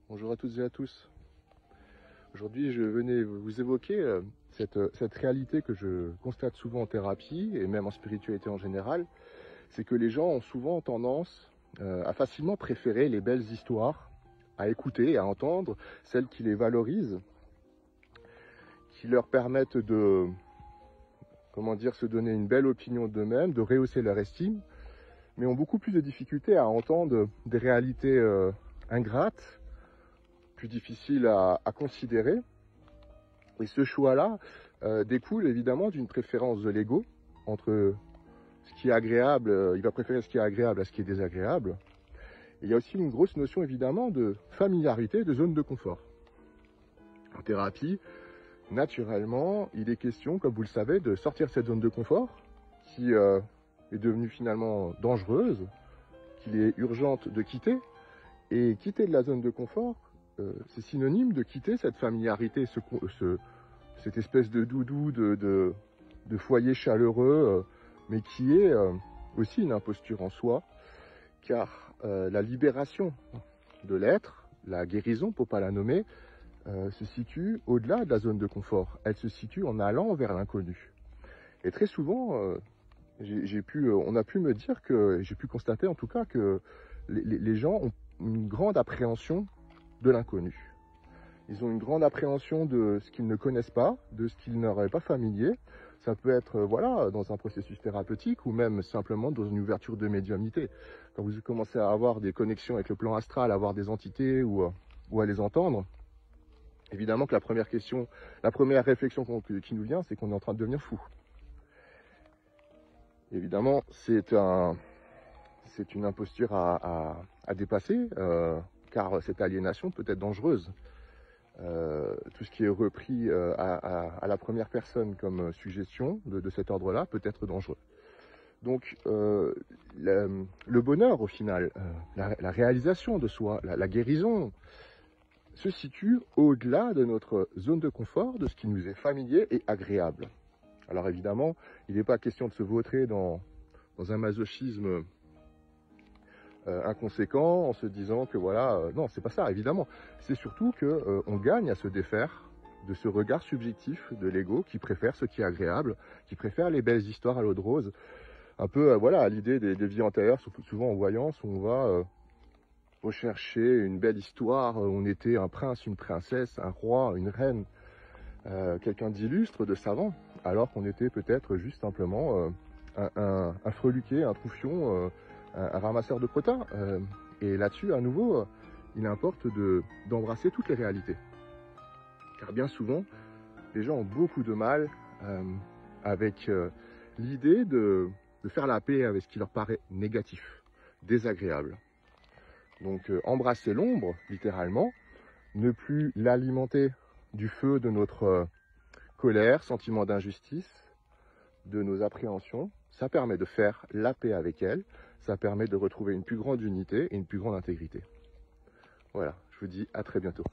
Bonjour à toutes et à tous. Aujourd'hui, je venais vous évoquer cette réalité que je constate souvent en thérapie et même en spiritualité en général. C'est que les gens ont souvent tendance à facilement préférer les belles histoires, à écouter, à entendre, celles qui les valorisent, qui leur permettent de, se donner une belle opinion d'eux-mêmes, de rehausser leur estime, mais ont beaucoup plus de difficultés à entendre des réalités ingrates, plus difficiles à considérer. Et ce choix-là découle évidemment d'une préférence de l'ego entre ce qui est agréable, il va préférer ce qui est agréable à ce qui est désagréable. Et il y a aussi une grosse notion évidemment de familiarité, de zone de confort. En thérapie, naturellement, il est question, comme vous le savez, de sortir de cette zone de confort qui est devenue finalement dangereuse, qu'il est urgente de quitter. Et quitter de la zone de confort, c'est synonyme de quitter cette familiarité, cette espèce de doudou, de foyer chaleureux, mais qui est aussi une imposture en soi, car la libération de l'être, la guérison, pour ne pas la nommer, se situe au-delà de la zone de confort. Elle se situe en allant vers l'inconnu. Et très souvent, on a pu me dire que, j'ai pu constater en tout cas que les gens ont une grande appréhension de l'inconnu. Ils ont une grande appréhension de ce qu'ils ne connaissent pas, de ce qu'ils n'auraient pas familier. Ça peut être dans un processus thérapeutique ou même simplement dans une ouverture de médiumnité. Quand vous commencez à avoir des connexions avec le plan astral, à avoir des entités ou à les entendre, évidemment que la première réflexion qui nous vient, c'est qu'on est en train de devenir fou. Évidemment, c'est une imposture à dépasser, car cette aliénation peut être dangereuse. Tout ce qui est repris à la première personne comme suggestion de cet ordre-là peut être dangereux. Donc le bonheur au final, la réalisation de soi, la guérison, se situe au-delà de notre zone de confort, de ce qui nous est familier et agréable. Alors évidemment, il n'est pas question de se vautrer dans un masochisme inconséquent en se disant que non, c'est pas ça, évidemment. C'est surtout qu'on gagne à se défaire de ce regard subjectif de l'ego qui préfère ce qui est agréable, qui préfère les belles histoires à l'eau de rose. Un peu, à l'idée des vies antérieures, souvent en voyance, où on va rechercher une belle histoire, où on était un prince, une princesse, un roi, une reine, quelqu'un d'illustre, de savant, alors qu'on était peut-être juste simplement un freluquet, un troufion, un ramasseur de crottin. Et là-dessus, à nouveau, il importe d'embrasser toutes les réalités. Car bien souvent, les gens ont beaucoup de mal avec l'idée de faire la paix avec ce qui leur paraît négatif, désagréable. Donc embrasser l'ombre, littéralement, ne plus l'alimenter du feu de notre colère, sentiment d'injustice, de nos appréhensions, ça permet de faire la paix avec elle, ça permet de retrouver une plus grande unité et une plus grande intégrité. Voilà, je vous dis à très bientôt.